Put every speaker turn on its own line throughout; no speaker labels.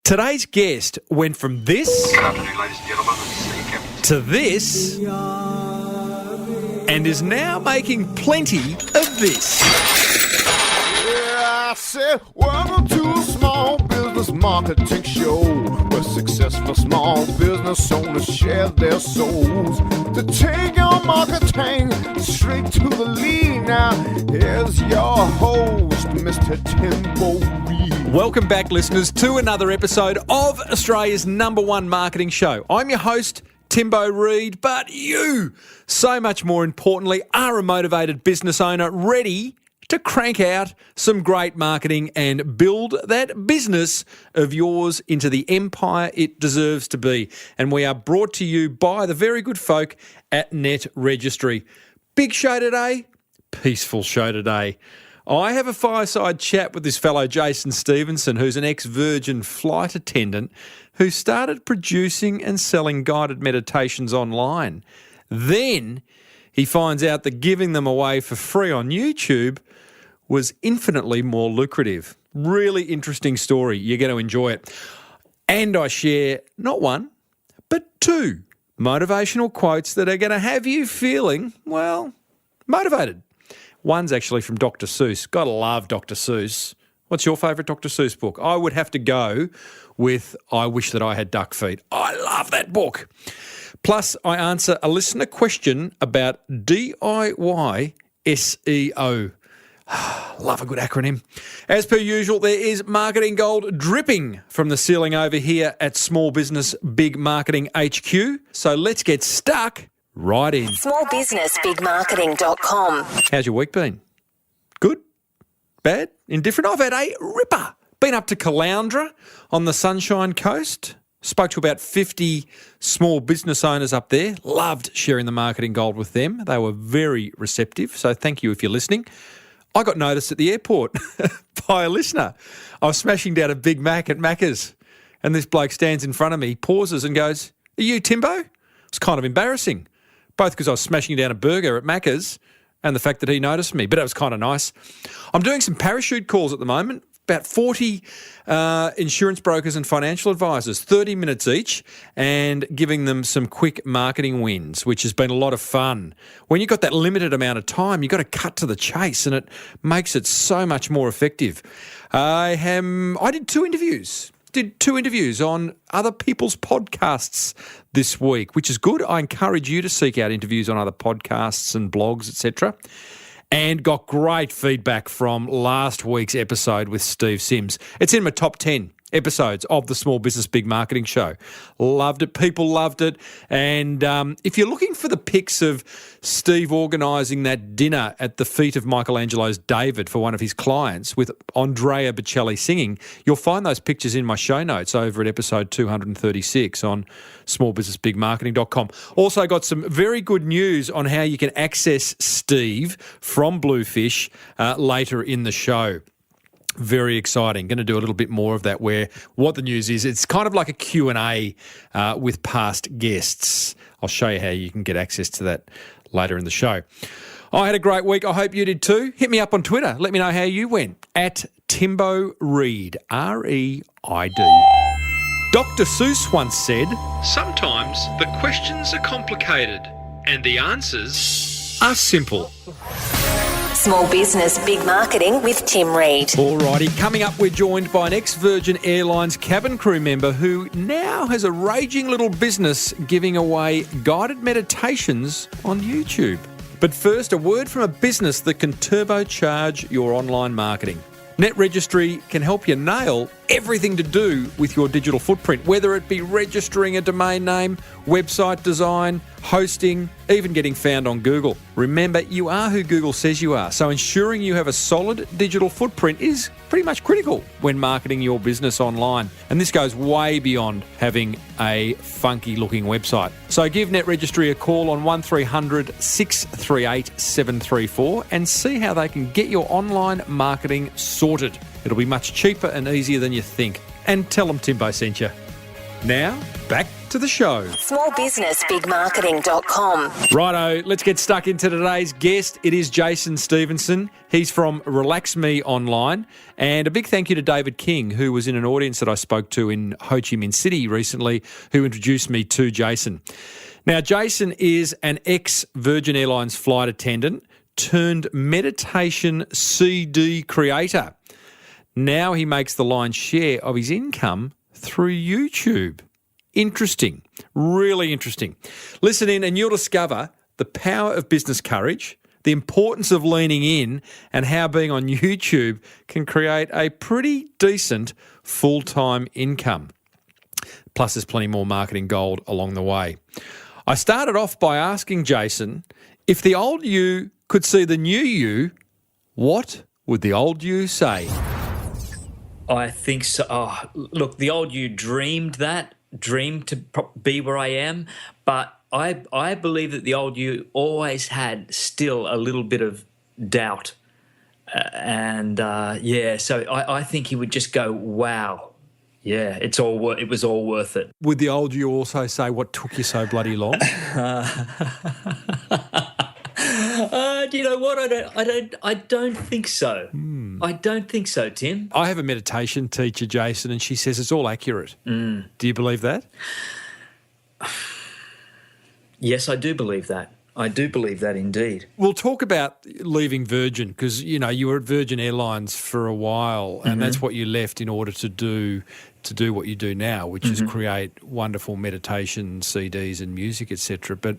Today's guest went from this
Good afternoon, ladies and gentlemen. This is the Captain.
to this and is now making plenty of this.
Yeah, I said, welcome to a small business marketing show where successful small business owners share their souls to take your marketing straight to the lead. Now, here's your host, Mr. Timbo Reid.
Welcome back, listeners, to another episode of Australia's #1 marketing show. I'm your host, Timbo Reid, but you, so much more importantly, are a motivated business owner ready to crank out some great marketing and build that business of yours into the empire it deserves to be. And we are brought to you by the very good folk at Net Registry. Big show today, peaceful show today. I have a fireside chat with this fellow Jason Stephenson, who's an ex-Virgin flight attendant who started producing and selling guided meditations online. Then he finds out that giving them away for free on YouTube was infinitely more lucrative. Really interesting story. You're going to enjoy it. And I share not one, but two motivational quotes that are going to have you feeling, well, motivated. One's actually from Dr. Seuss. Gotta love Dr. Seuss. What's your favourite Dr. Seuss book? I would have to go with I Wish That I Had Duck Feet. I love that book. Plus, I answer a listener question about DIY SEO. Love a good acronym. As per usual, there is marketing gold dripping from the ceiling over here at Small Business Big Marketing HQ. So let's get stuck right in.
Smallbusinessbigmarketing.com.
How's your week been? Good? Bad? Indifferent? I've had a ripper. Been up to Caloundra on the Sunshine Coast. Spoke to about 50 small business owners up there. Loved sharing the marketing gold with them. They were very receptive, so thank you if you're listening. I got noticed at the airport by a listener. I was smashing down a Big Mac at Macca's, and this bloke stands in front of me, pauses and goes, "Are you Timbo?" It's kind of embarrassing, both because I was smashing down a burger at Macca's and the fact that he noticed me, but it was kind of nice. I'm doing some parachute calls at the moment, about 40 insurance brokers and financial advisors, 30 minutes each, and giving them some quick marketing wins, which has been a lot of fun. When you've got that limited amount of time, you've got to cut to the chase, and it makes it so much more effective. I did two interviews on other people's podcasts this week, which is good. I encourage you to seek out interviews on other podcasts and blogs, etc. And got great feedback from last week's episode with Steve Sims. It's in my top 10 episodes of the Small Business Big Marketing Show. Loved it. People loved it. And if you're looking for the pics of Steve organising that dinner at the feet of Michelangelo's David for one of his clients with Andrea Bocelli singing, you'll find those pictures in my show notes over at episode 236 on smallbusinessbigmarketing.com. Also got some very good news on how you can access Steve from Bluefish later in the show. Very exciting. Going to do a little bit more of that where what the news is. It's kind of like a Q&A with past guests. I'll show you how you can get access to that later in the show. I had a great week. I hope you did too. Hit me up on Twitter. Let me know how you went. At Timbo Reid, R-E-I-D. Dr. Seuss once said, "Sometimes the questions are complicated and the answers are simple."
Small Business Big Marketing with Tim Reid.
Alrighty, coming up, we're joined by an ex-Virgin Airlines cabin crew member who now has a raging little business giving away guided meditations on YouTube. But first, a word from a business that can turbocharge your online marketing. Net Registry can help you nail everything to do with your digital footprint, whether it be registering a domain name, website design, hosting, even getting found on Google. Remember, you are who Google says you are, so ensuring you have a solid digital footprint is pretty much critical when marketing your business online. And this goes way beyond having a funky looking website. So give Net Registry a call on 1300 638 734 and see how they can get your online marketing sorted. It'll be much cheaper and easier than you think. And tell them Timbo sent you. Now, back to the show.
Smallbusinessbigmarketing.com.
Righto, let's get stuck into today's guest. It is Jason Stephenson. He's from Relax Me Online. And a big thank you to David King, who was in an audience that I spoke to in Ho Chi Minh City recently, who introduced me to Jason. Now, Jason is an ex-Virgin Airlines flight attendant turned meditation CD creator. Now he makes the lion's share of his income through YouTube. Interesting, really interesting. Listen in and you'll discover the power of business courage, the importance of leaning in, and how being on YouTube can create a pretty decent full-time income. Plus, there's plenty more marketing gold along the way. I started off by asking Jason, if the old you could see the new you, what would the old you say?
I think so. Oh, look, the old you dreamed to be where I am, but I believe that the old you always had still a little bit of doubt. So I think he would just go, wow, yeah, it was all worth it.
Would the old you also say, what took you so bloody long?
You know what? I don't think so. I don't think so, Tim.
I have a meditation teacher, Jason, and she says it's all accurate. Do you believe that?
Yes, I do believe that. I do believe that indeed.
We'll talk about leaving Virgin because, you know, you were at Virgin Airlines for a while and that's what you left in order to do what you do now, which is create wonderful meditation CDs and music, etc. But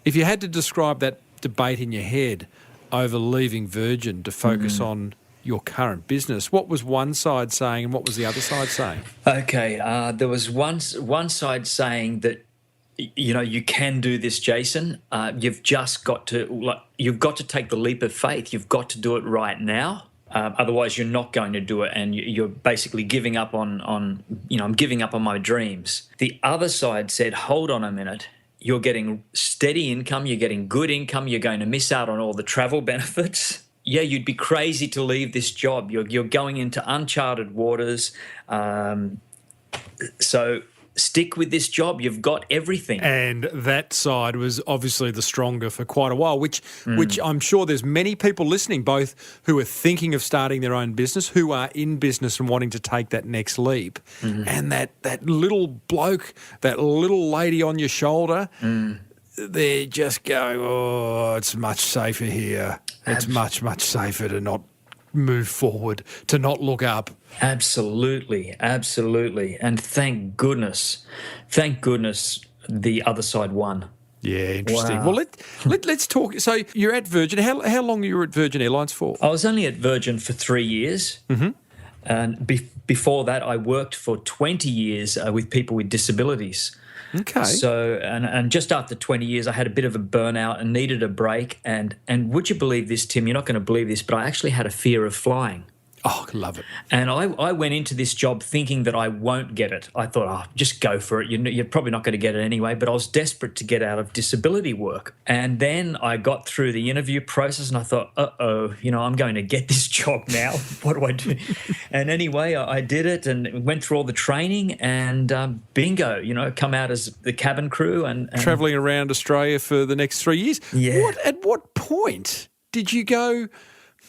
if you had to describe that debate in your head over leaving Virgin to focus on your current business, what was one side saying and what was the other side saying?
Okay, there was one side saying that, you know, you can do this, Jason. You've just got to take the leap of faith. You've got to do it right now. Otherwise, you're not going to do it, and you're basically giving up on I'm giving up on my dreams. The other side said, hold on a minute. You're getting steady income, you're getting good income, you're going to miss out on all the travel benefits. Yeah, you'd be crazy to leave this job. You're going into uncharted waters. So stick with this job. You've got everything.
And that side was obviously the stronger for quite a while, which I'm sure there's many people listening, both who are thinking of starting their own business, who are in business and wanting to take that next leap. And that little bloke, that little lady on your shoulder, they're just going, oh, it's much safer here. It's much, much safer to not move forward, to not look up.
Absolutely, absolutely. And thank goodness the other side won.
Yeah, interesting.
Wow.
Well, let's talk. So you're at Virgin. How long you were at Virgin Airlines for?
I was only at Virgin for 3 years. And before that, I worked for 20 years with people with disabilities.
Okay.
So, and just after 20 years, I had a bit of a burnout and needed a break. And would you believe this, Tim? You're not going to believe this, but I actually had a fear of flying.
Oh, love it.
And I went into this job thinking that I won't get it. I thought, just go for it. You're probably not going to get it anyway. But I was desperate to get out of disability work. And then I got through the interview process and I thought, I'm going to get this job now. What do I do? And anyway, I did it and went through all the training and bingo, come out as the cabin crew. and
Travelling around Australia for the next 3 years.
Yeah.
At what point did you go,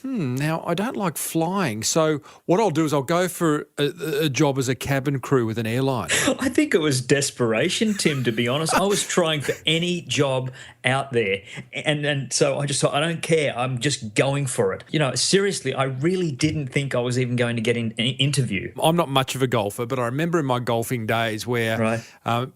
now I don't like flying, so what I'll do is I'll go for a job as a cabin crew with an airline?
I think it was desperation, Tim, to be honest. I was trying for any job out there. And so I just thought, I don't care. I'm just going for it. Seriously, I really didn't think I was even going to get an interview.
I'm not much of a golfer, but I remember in my golfing days where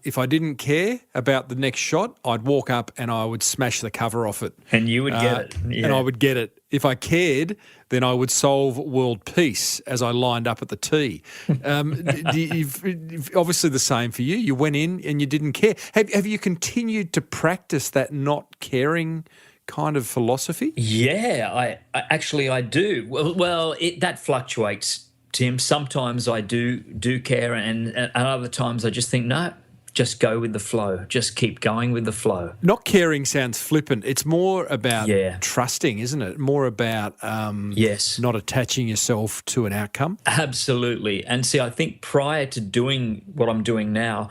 if I didn't care about the next shot, I'd walk up and I would smash the cover off it.
And you would get it. Yeah.
And I would get it. If I cared, then I would solve world peace as I lined up at the tee. Obviously the same for you. You went in and you didn't care. Have you continued to practice that not caring kind of philosophy?
Yeah, I do. Well, that fluctuates, Tim. Sometimes I do care and other times I just think, no, just go with the flow. Just keep going with the flow.
Not caring sounds flippant. It's more about trusting, isn't it? More about not attaching yourself to an outcome.
Absolutely. And see, I think prior to doing what I'm doing now,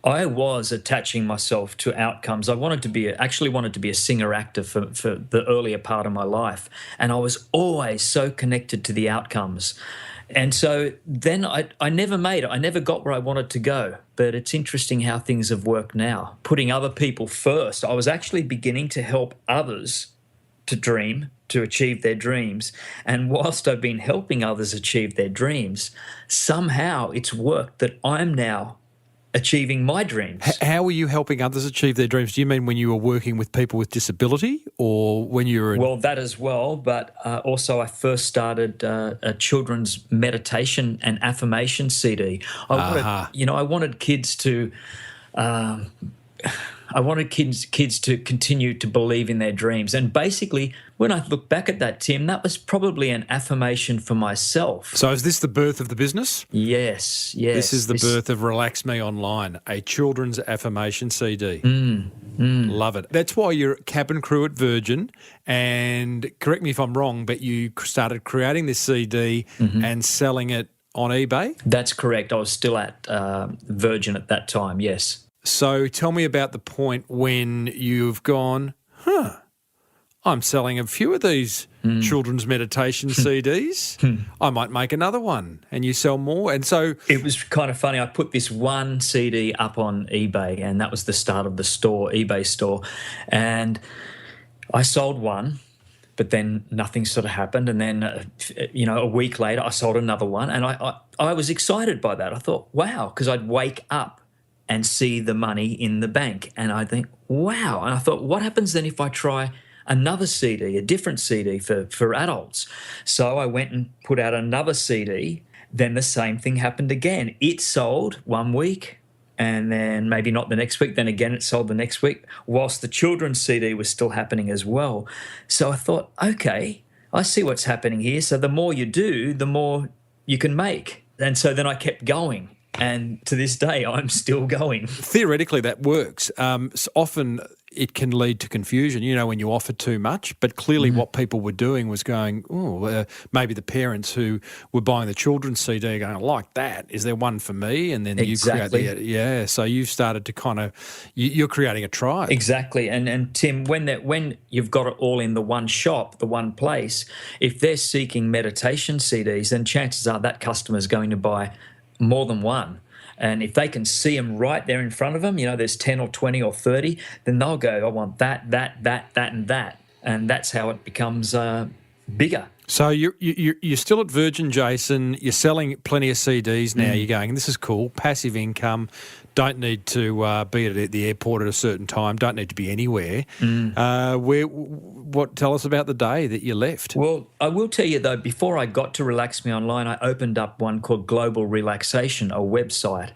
I was attaching myself to outcomes. I wanted to be a singer actor for the earlier part of my life, and I was always so connected to the outcomes. And so then I never made it. I never got where I wanted to go. But it's interesting how things have worked now. Putting other people first. I was actually beginning to help others to dream, to achieve their dreams. And whilst I've been helping others achieve their dreams, somehow it's worked that I'm now achieving my dreams.
How were you helping others achieve their dreams? Do you mean when you were working with people with disability, or when you were...
Well, that as well, but also I first started a children's meditation and affirmation CD. I wanted kids to... I wanted kids to continue to believe in their dreams. And basically, when I look back at that, Tim, that was probably an affirmation for myself.
So is this the birth of the business?
Yes.
This is the birth of Relax Me Online, a children's affirmation CD. Love it. That's why you're cabin crew at Virgin, and correct me if I'm wrong, but you started creating this CD and selling it on eBay?
That's correct. I was still at Virgin at that time, yes.
So tell me about the point when you've gone, I'm selling a few of these children's meditation CDs. I might make another one, and you sell more. And so
it was kind of funny. I put this one CD up on eBay, and that was the start of the store, eBay store. And I sold one, but then nothing sort of happened. And then, a week later, I sold another one, and I was excited by that. I thought, wow, because I'd wake up and see the money in the bank. And I think, wow. And I thought, what happens then if I try another CD, a different CD for adults? So I went and put out another CD. Then the same thing happened again. It sold 1 week, and then maybe not the next week. Then again, it sold the next week, whilst the children's CD was still happening as well. So I thought, okay, I see what's happening here. So the more you do, the more you can make. And so then I kept going. And to this day, I'm still going.
Theoretically, that works. So often it can lead to confusion, when you offer too much. But clearly what people were doing was going, maybe the parents who were buying the children's CD are going, I like that. Is there one for me? And then
exactly.
you create so you've started to you're creating a tribe.
Exactly. And Tim, when you've got it all in the one shop, the one place, if they're seeking meditation CDs, then chances are that customer is going to buy more than one. And if they can see them right there in front of them, there's 10 or 20 or 30, then they'll go, I want that, and that. And that's how it becomes bigger.
So you're still at Virgin, Jason. You're selling plenty of CDs now. You're going, this is cool, passive income. Don't need to be at the airport at a certain time. Don't need to be anywhere. Tell us about the day that you left.
Well, I will tell you though, before I got to Relax Me Online, I opened up one called Global Relaxation, a website.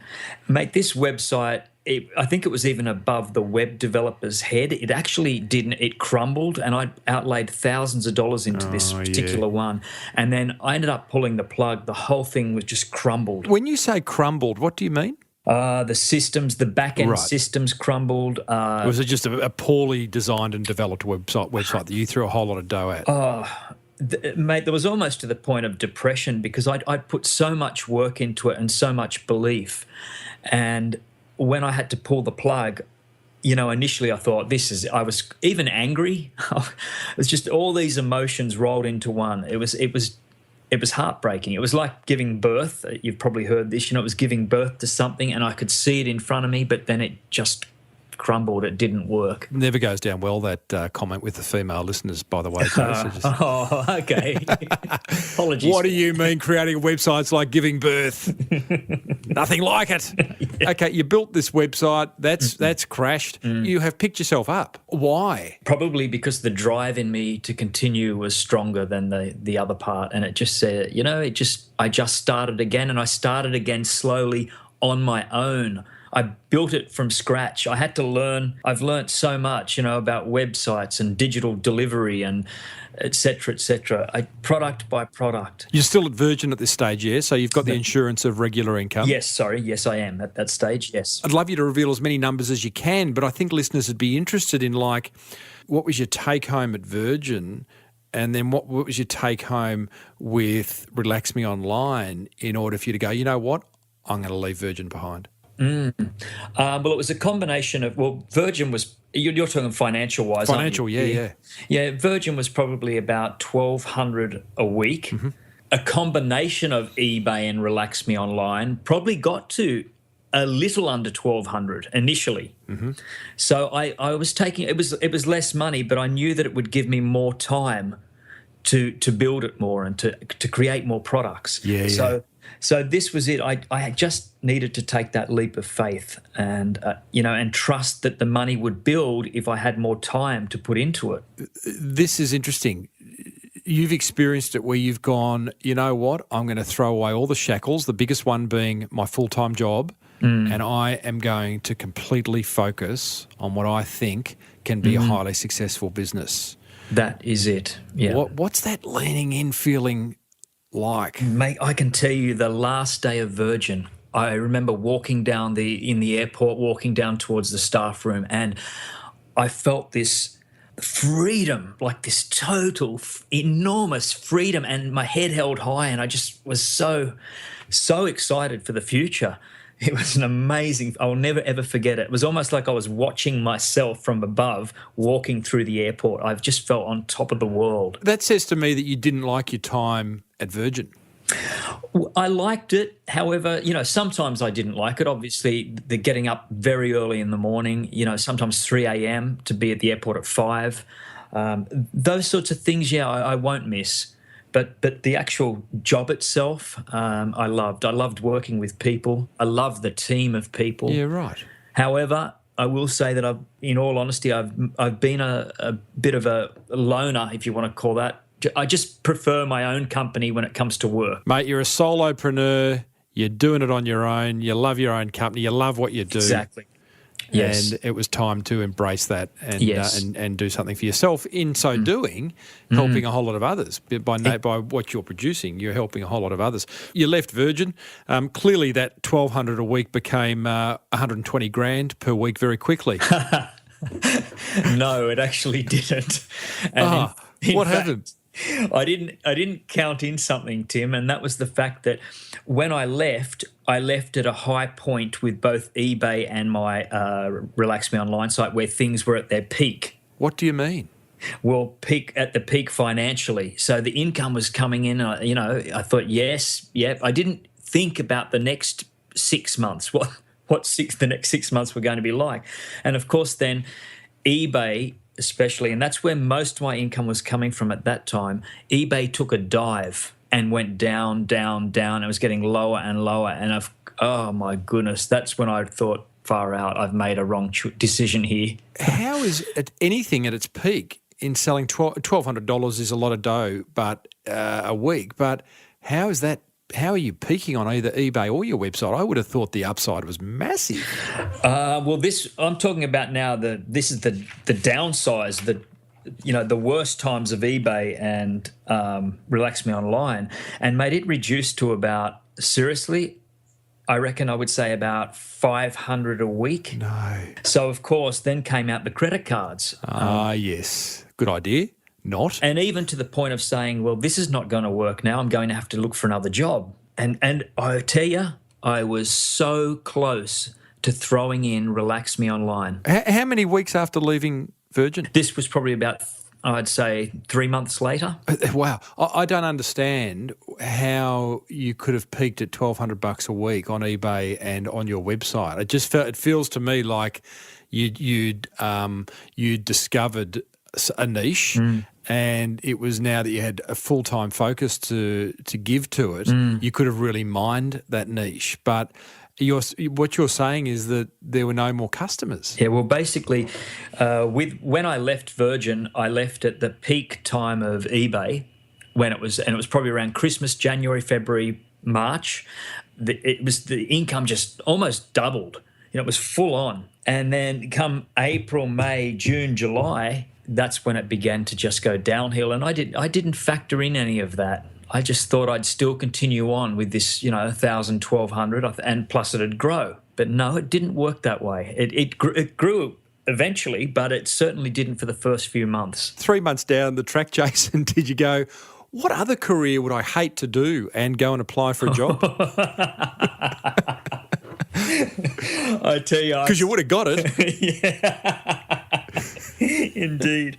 Mate, this website, I think it was even above the web developer's head. It actually didn't. It crumbled, and I outlaid thousands of dollars into this particular one. And then I ended up pulling the plug. The whole thing was just crumbled.
When you say crumbled, what do you mean?
The systems, the back-end systems crumbled.
Was it just a poorly designed and developed website that you threw a whole lot of dough at?
Mate, there was almost to the point of depression because I'd put so much work into it and so much belief. And when I had to pull the plug, initially I thought I was even angry. It was just all these emotions rolled into one. It was heartbreaking. It was like giving birth. You've probably heard this. It was giving birth to something, and I could see it in front of me, but then it just crumbled. It didn't work.
Never goes down well, that comment with the female listeners, by the way.
Oh, okay. Apologies.
What do you mean creating websites like giving birth? Nothing like it. Yeah. Okay, you built this website. That's crashed. You have picked yourself up. Why?
Probably because the drive in me to continue was stronger than the other part, and it just said, I just started again, and I started again slowly on my own. I built it from scratch. I had to learn. I've learned so much, about websites and digital delivery and et cetera, product by product.
You're still at Virgin at this stage, yeah? So you've got the insurance of regular income?
Yes, Yes, I am at that stage, yes.
I'd love you to reveal as many numbers as you can, but I think listeners would be interested in, what was your take-home at Virgin, and then what was your take-home with Relax Me Online in order for you to go, you know what, I'm going to leave Virgin behind?
Well, it was a combination of, Virgin was, you're talking financial wise,
Financial,
aren't you?
yeah.
Yeah, Virgin was probably about 1,200 a week. A combination of eBay and Relax Me Online probably got to a little under 1,200 initially. So I was taking, it was less money, but I knew that it would give me more time to build it more and to create more products. So this was it. I just needed to take that leap of faith and and trust that the money would build if I had more time to put into it.
This is interesting. You've experienced it where you've gone, you know what, I'm going to throw away all the shackles, the biggest one being my full-time job, and I am going to completely focus on what I think can be a highly successful business.
That is it. Yeah.
What's that leaning in feeling like?
Mate, I can tell you the last day of Virgin, I remember walking down in the airport, walking down towards the staff room, and I felt this freedom, like this total enormous freedom, and my head held high, and I just was so excited for the future. It was an amazing, I'll never ever forget it. It was almost like I was watching myself from above walking through the airport. I've just felt on top of the world.
That says to me that you didn't like your time at Virgin.
I liked it. However, sometimes I didn't like it. Obviously, the getting up very early in the morning, sometimes 3 a.m. to be at the airport at 5. Those sorts of things, I won't miss. But the actual job itself, I loved. I loved working with people. I loved the team of people.
Yeah, right.
However, I will say that in all honesty, I've been a bit of a loner, if you want to call that. I just prefer my own company when it comes to work.
Mate, you're a solopreneur. You're doing it on your own. You love your own company. You love what you do.
Exactly. Yes.
And it was time to embrace that and
Yes.
and do something for yourself. In so doing, helping a whole lot of others. By what you're producing, you're helping a whole lot of others. You left Virgin. Clearly that 1,200 a week became 120 grand per week very quickly.
No, it actually didn't. And
what
fact,
happened?
I didn't count in something, Tim, and that was the fact that when I left at a high point with both eBay and my Relax Me Online site where things were at their peak.
What do you mean?
Well, at the peak financially. So the income was coming in, I thought, I didn't think about the next 6 months, the next 6 months were going to be like. And of course then eBay especially, and that's where most of my income was coming from at that time, eBay took a dive and went down, down, down. It was getting lower and lower. And oh my goodness, that's when I thought, far out, I've made a wrong decision here.
How is anything at its peak in selling $1,200 is a lot of dough, but a week. But how is that? How are you peaking on either eBay or your website? I would have thought the upside was massive.
I'm talking about now. This is the downsize, the worst times of eBay and Relax Me Online, and made it reduced to about, seriously, I reckon I would say about 500 a week.
No.
So of course, then came out the credit cards.
Yes, good idea. Not.
And even to the point of saying, well, this is not going to work now. I'm going to have to look for another job. And I tell you, I was so close to throwing in Relax Me Online.
How many weeks after leaving Virgin?
This was probably about, I'd say, 3 months later.
Wow. I don't understand how you could have peaked at $1,200 a week on eBay and on your website. It feels to me like you'd discovered a niche, and it was now that you had a full-time focus to give to it, you could have really mined that niche. But what you're saying is that there were no more customers.
Yeah, well, basically, when I left Virgin, I left at the peak time of eBay, it was probably around Christmas, January, February, March. The income just almost doubled. It was full on. And then come April, May, June, July, that's when it began to just go downhill. And I didn't factor in any of that. I just thought I'd still continue on with this, 1,000, 1,200, and plus it'd grow. But no, it didn't work that way. It grew eventually, but it certainly didn't for the first few months.
3 months down the track, Jason, did you go, what other career would I hate to do, and go and apply for a job?
I tell you,
Because you would have got it.
Indeed.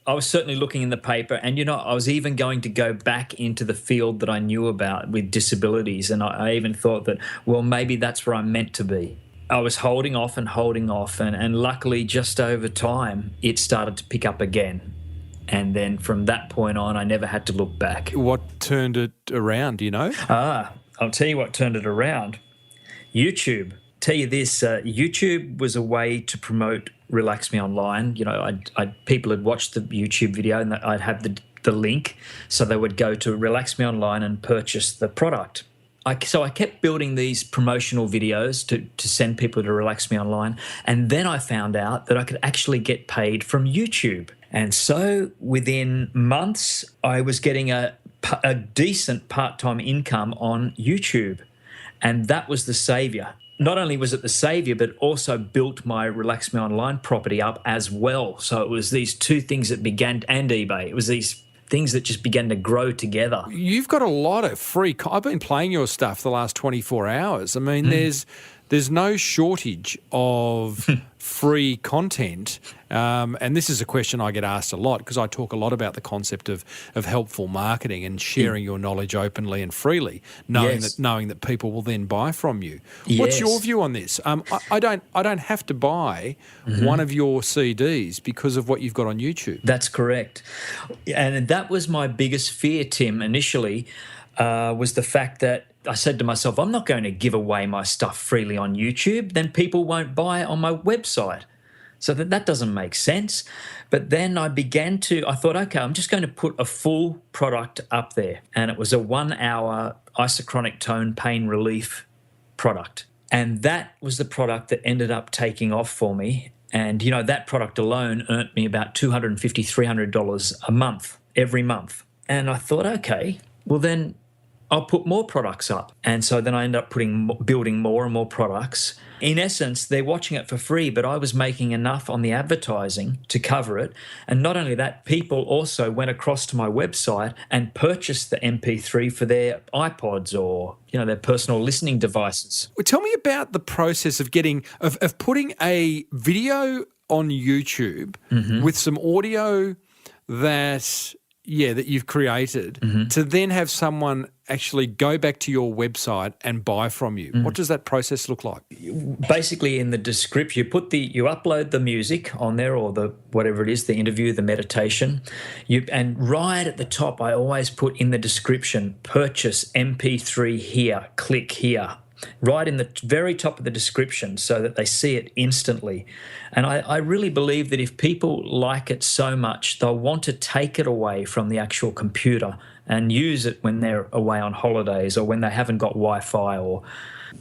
I was certainly looking in the paper, and, I was even going to go back into the field that I knew about with disabilities, and I even thought that, well, maybe that's where I'm meant to be. I was holding off, and luckily just over time, it started to pick up again. And then from that point on, I never had to look back.
What turned it around, do you know?
I'll tell you what turned it around. YouTube. Tell you this, YouTube was a way to promote Relax Me Online. People had watched the YouTube video and I'd have the link, so they would go to Relax Me Online and purchase the product. So I kept building these promotional videos to send people to Relax Me Online, and then I found out that I could actually get paid from YouTube. And so within months, I was getting a decent part-time income on YouTube, and that was the saviour. Not only was it the saviour, but also built my Relax Me Online property up as well. So it was these two things that began, and eBay. It was these things that just began to grow together.
You've got a lot of free. I've been playing your stuff the last 24 hours. I mean, there's no shortage of free content. And this is a question I get asked a lot because I talk a lot about the concept of helpful marketing and sharing your knowledge openly and freely, knowing that people will then buy from you. What's your view on this? I don't have to buy one of your CDs because of what you've got on YouTube.
That's correct. And that was my biggest fear, Tim, initially, was the fact that I said to myself, I'm not going to give away my stuff freely on YouTube, then people won't buy it on my website. So that doesn't make sense. But then I thought, okay, I'm just going to put a full product up there. And it was a 1 hour isochronic tone pain relief product. And that was the product that ended up taking off for me. And, that product alone earned me about $250, $300 a month, every month. And I thought, okay, well then I'll put more products up. And so then I ended up building more and more products. In essence, they're watching it for free, but I was making enough on the advertising to cover it. And not only that, people also went across to my website and purchased the MP3 for their iPods or, their personal listening devices.
Well, tell me about the process of putting a video on YouTube with some audio that you've created to then have someone actually go back to your website and buy from you. What does that process look like?
Basically, in the description, you upload the music on there, or the whatever it is, the interview, the meditation, and right at the top, I always put in the description, purchase MP3 here, click here. Right in the very top of the description so that they see it instantly. And I really believe that if people like it so much, they'll want to take it away from the actual computer and use it when they're away on holidays or when they haven't got Wi-Fi or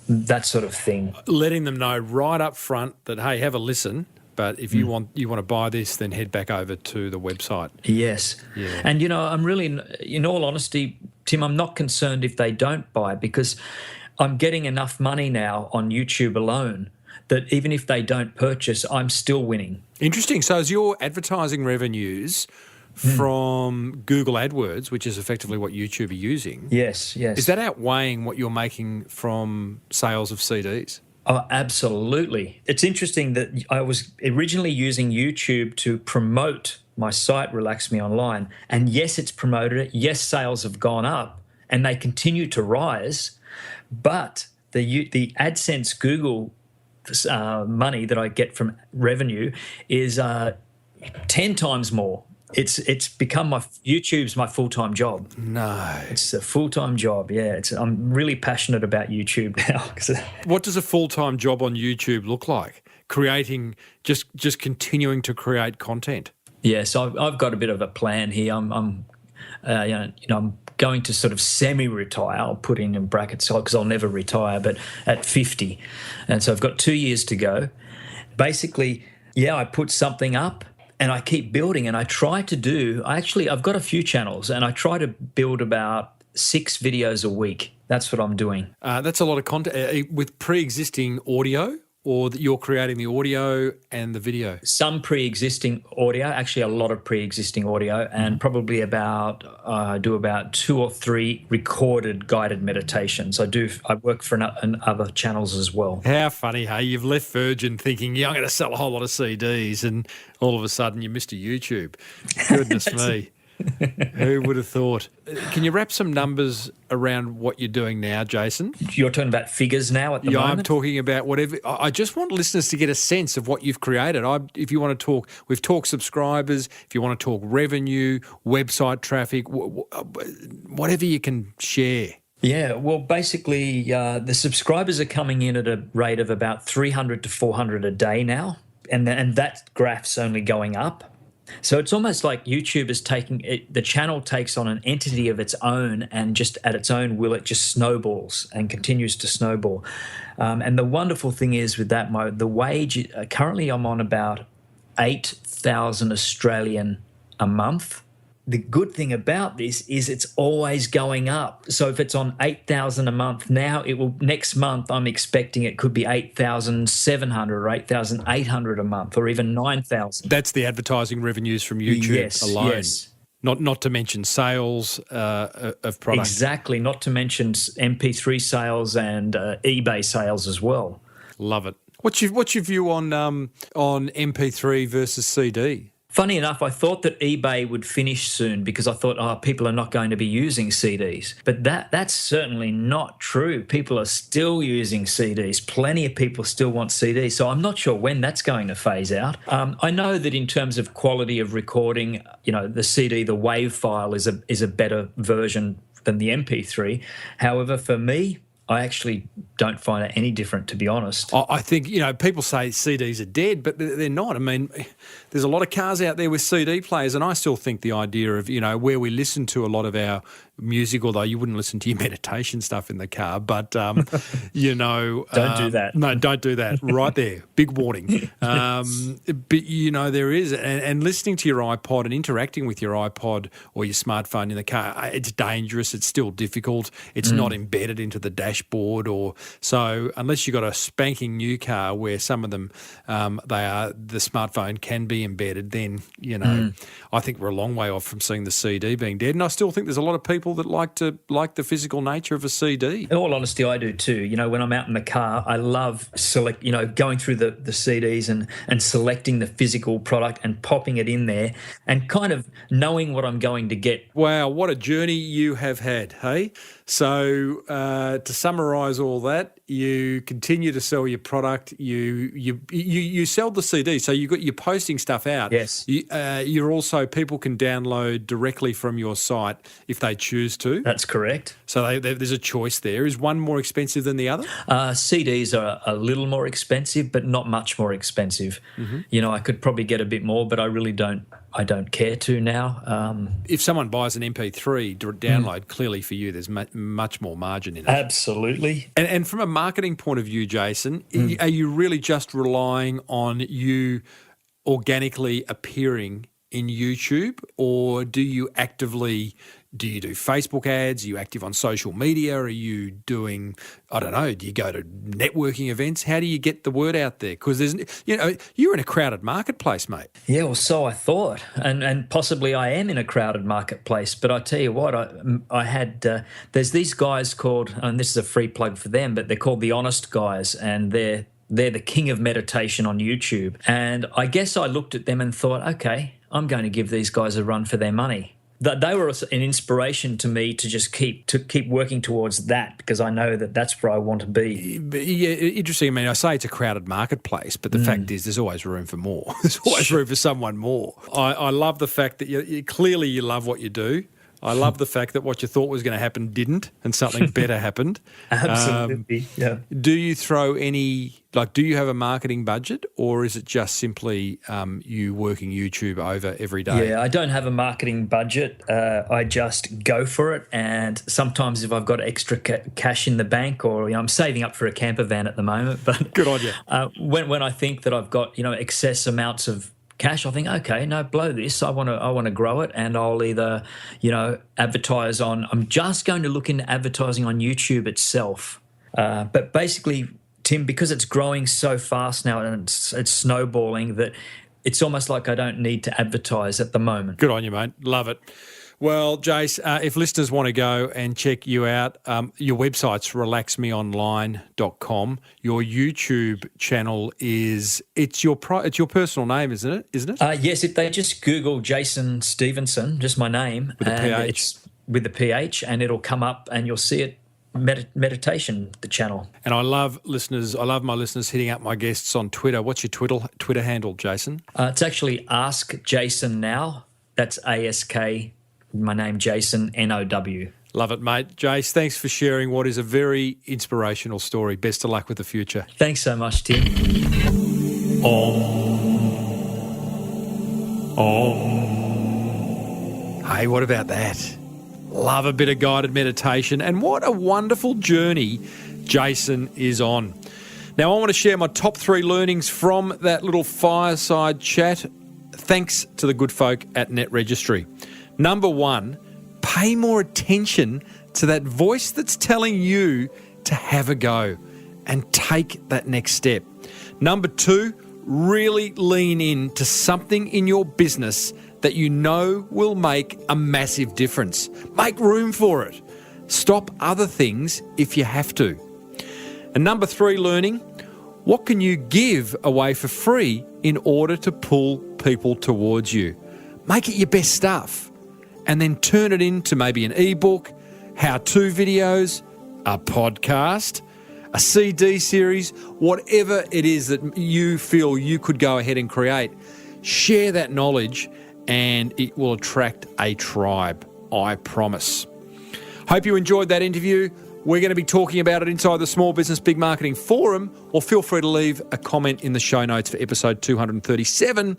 that sort of thing.
Letting them know right up front that, hey, have a listen, but if you want to buy this, then head back over to the website.
Yes. Yeah. And, I'm really, in all honesty, Tim, I'm not concerned if they don't buy, because I'm getting enough money now on YouTube alone that even if they don't purchase, I'm still winning.
Interesting. So is your advertising revenues from Google AdWords, which is effectively what YouTube are using?
Yes. Is
that outweighing what you're making from sales of CDs?
Oh, absolutely. It's interesting that I was originally using YouTube to promote my site, Relax Me Online. And yes, it's promoted it. Yes, sales have gone up and they continue to rise. But the AdSense Google money that I get from revenue is 10 times more. It's become YouTube's my full-time job.
No.
It's a full-time job, yeah. I'm really passionate about YouTube now.
What does a full-time job on YouTube look like? Creating, just continuing to create content?
Yeah, so I've got a bit of a plan here. I'm going to sort of semi-retire. I'll put in brackets because I'll never retire, but at 50. And so I've got 2 years to go. Basically, I put something up and I keep building, and I try to I've got a few channels and I try to build about 6 videos a week. That's what I'm doing.
That's a lot of content with pre-existing audio or that you're creating the audio and the video?
Some pre-existing audio, actually a lot of pre-existing audio, and probably do about 2 or 3 recorded guided meditations. I work for other channels as well.
How funny, hey? You've left Virgin thinking, I'm going to sell a whole lot of CDs, and all of a sudden you're Mr. YouTube. Goodness me. Who would have thought? Can you wrap some numbers around what you're doing now, Jason?
You're talking about figures now at the moment?
I'm talking about whatever. I just want listeners to get a sense of what you've created. If you want to talk, we've talked subscribers. If you want to talk revenue, website traffic, whatever you can share.
Yeah, well, basically, the subscribers are coming in at a rate of about 300 to 400 a day now, and that graph's only going up. So it's almost like YouTube is the channel takes on an entity of its own, and just at its own will, it just snowballs and continues to snowball. And the wonderful thing is with that mode, the wage, currently I'm on about 8,000 Australian a month. The good thing about this is it's always going up. So if it's on 8,000 a month now, next month I'm expecting it could be 8,700 or 8,800 a month, or even 9,000.
That's the advertising revenues from YouTube alone.
Yes.
Not to mention sales of products.
Exactly. Not to mention MP3 sales and eBay sales as well.
Love it. What's your view on MP3 versus CD?
Funny enough, I thought that eBay would finish soon because I thought, people are not going to be using CDs. But that's certainly not true. People are still using CDs. Plenty of people still want CDs. So I'm not sure when that's going to phase out. I know that in terms of quality of recording, the CD, the WAV file is a better version than the MP3. However, for me, I actually don't find it any different, to be honest.
I think, people say CDs are dead, but they're not. I mean, there's a lot of cars out there with CD players, and I still think the idea of, where we listen to a lot of our music, although you wouldn't listen to your meditation stuff in the car, but,
Don't do that.
No, don't do that. Right there. Big warning. But, there is, and listening to your iPod and interacting with your iPod or your smartphone in the car, it's dangerous. It's still difficult. It's not embedded into the dashboard, so unless you've got a spanking new car where some of them, the smartphone can be embedded, then, I think we're a long way off from seeing the CD being dead. And I still think there's a lot of people that like the physical nature of a CD.
In all honesty, I do too. When I'm out in the car, I love going through the CDs and selecting the physical product and popping it in there and kind of knowing what I'm going to get.
Wow, what a journey you have had, hey? So to summarise all that, you continue to sell your product. You sell the CD, so you're posting stuff out.
Yes.
You're also, people can download directly from your site if they choose to.
That's correct.
So there's a choice there. Is one more expensive than the other?
CDs are a little more expensive, but not much more expensive. Mm-hmm. I could probably get a bit more, but I really don't. I don't care to now.
If someone buys an MP3 download, clearly for you, there's much more margin in it.
Absolutely.
And from a marketing point of view, Jason, are you really just relying on you organically appearing in YouTube, or do you do Facebook ads? Are you active on social media? Are you doing, I don't know, do you go to networking events? How do you get the word out there? Because you're in a crowded marketplace, mate.
Yeah, well, so I thought, and possibly I am in a crowded marketplace. But I tell you what, I had there's these guys called, and this is a free plug for them, but they're called the Honest Guys, and they're the king of meditation on YouTube. And I guess I looked at them and thought, okay, I'm going to give these guys a run for their money. They were an inspiration to me to just keep working towards that, because I know that that's where I want to be.
Yeah, interesting. I mean, I say it's a crowded marketplace, but the fact is there's always room for more. There's always room for someone more. I love the fact that you clearly you love what you do. I love the fact that what you thought was going to happen didn't, and something better happened.
Absolutely, yeah.
Do you throw do you have a marketing budget, or is it just simply you working YouTube over every day?
Yeah, I don't have a marketing budget. I just go for it, and sometimes if I've got extra cash in the bank, or I'm saving up for a camper van at the moment. But
good on you.
When I think that I've got excess amounts of cash, I think, okay, no, blow this. I want to grow it, and I'll either, advertise on. I'm just going to look into advertising on YouTube itself. But basically, Tim, because it's growing so fast now and it's snowballing, that it's almost like I don't need to advertise at the moment.
Good on you, mate. Love it. Well, Jace, if listeners want to go and check you out, your website's relaxmeonline.com. Your YouTube channel it's your personal name, isn't it?
Yes, if they just Google Jason Stephenson, just my name,
with a PH.
It's with the PH, and it'll come up and you'll see it. Meditation, the channel. And
I love my listeners hitting up my guests on Twitter. What's your Twitter handle, Jason?
It's actually Ask Jason Now. That's ASK, my name, Jason, NOW.
Love it, mate. Jace, thanks for sharing what is a very inspirational story. Best of luck with the future.
Thanks so much, Tim.
Hey, what about that? Love a bit of guided meditation, and what a wonderful journey Jason is on. Now, I want to share my top 3 learnings from that little fireside chat, thanks to the good folk at Net Registry. Number 1, pay more attention to that voice that's telling you to have a go and take that next step. Number 2, really lean in to something in your business that you know will make a massive difference. Make room for it. Stop other things if you have to. And number 3 learning, what can you give away for free in order to pull people towards you? Make it your best stuff and then turn it into maybe an ebook, how-to videos, a podcast, a CD series, whatever it is that you feel you could go ahead and create. Share that knowledge and it will attract a tribe, I promise. Hope you enjoyed that interview. We're going to be talking about it inside the Small Business Big Marketing Forum, or feel free to leave a comment in the show notes for episode 237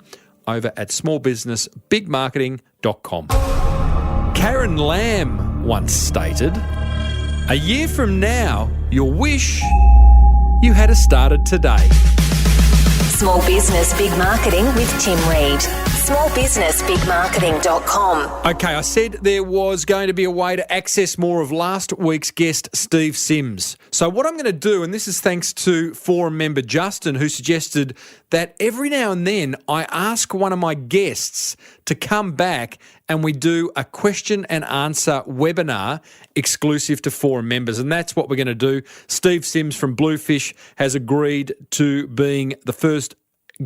over at smallbusinessbigmarketing.com. Karen Lamb once stated, "A year from now, you'll wish you had started today."
Small Business Big Marketing with Tim Reid. Smallbusinessbigmarketing.com.
Okay, I said there was going to be a way to access more of last week's guest, Steve Sims. So what I'm going to do, and this is thanks to forum member Justin, who suggested that every now and then I ask one of my guests to come back and we do a question and answer webinar exclusive to forum members. And that's what we're going to do. Steve Sims from Bluefish has agreed to being the first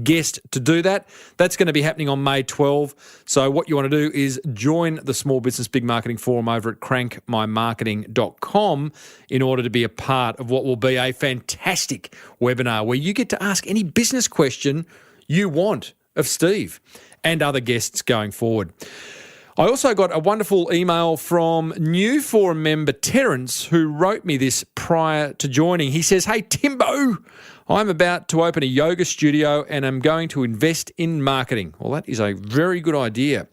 guest to do that. That's going to be happening on May 12. So what you want to do is join the Small Business Big Marketing Forum over at crankmymarketing.com in order to be a part of what will be a fantastic webinar where you get to ask any business question you want of Steve and other guests going forward. I also got a wonderful email from new forum member Terence, who wrote me this prior to joining. He says, "Hey, Timbo, I'm about to open a yoga studio and I'm going to invest in marketing." Well, that is a very good idea.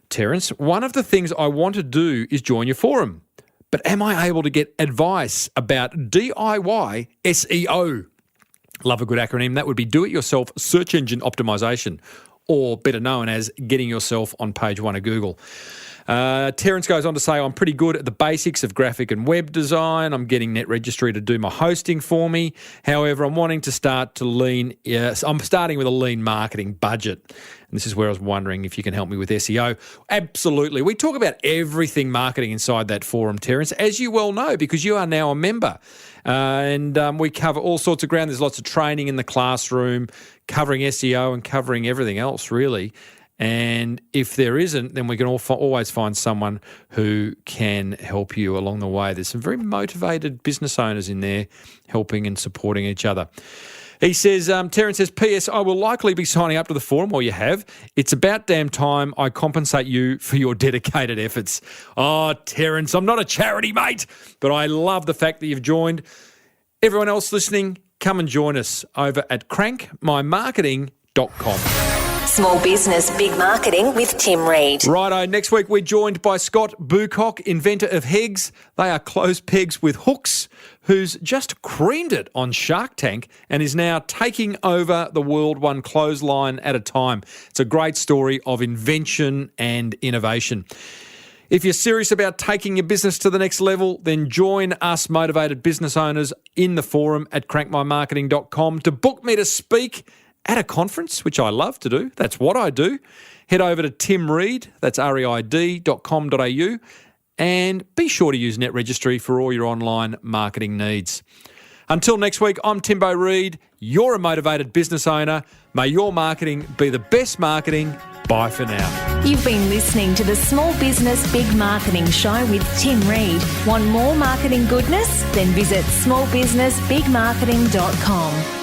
Terence, one of the things I want to do is join your forum, but am I able to get advice about DIY SEO? Love a good acronym. That would be do-it-yourself search engine optimization, or better known as getting yourself on page 1 of Google. Terence goes on to say, "I'm pretty good at the basics of graphic and web design. I'm getting Net Registry to do my hosting for me. However, I'm wanting to start to I'm starting with a lean marketing budget." And this is where I was wondering if you can help me with SEO. Absolutely. We talk about everything marketing inside that forum, Terence, as you well know, because you are now a member. And we cover all sorts of ground. There's lots of training in the classroom, covering SEO and covering everything else, really. And if there isn't, then we can always find someone who can help you along the way. There's some very motivated business owners in there helping and supporting each other. He says, Terence says, "P.S. I will likely be signing up to the forum," or you have. "It's about damn time I compensate you for your dedicated efforts." Oh, Terence, I'm not a charity, mate, but I love the fact that you've joined. Everyone else listening, come and join us over at crankmymarketing.com.
Small Business Big Marketing with Tim Reid.
Righto, next week we're joined by Scott Bucock, inventor of Hegs. They are closed pegs with hooks, who's just creamed it on Shark Tank and is now taking over the world one clothesline at a time. It's a great story of invention and innovation. If you're serious about taking your business to the next level, then join us motivated business owners in the forum at crankmymarketing.com. To book me to speak at a conference, which I love to do, that's what I do, head over to Tim Reid, that's reid.com.au, and be sure to use Net Registry for all your online marketing needs. Until next week, I'm Timbo Reid. You're a motivated business owner. May your marketing be the best marketing. Bye for now.
You've been listening to the Small Business Big Marketing Show with Tim Reid. Want more marketing goodness? Then visit smallbusinessbigmarketing.com.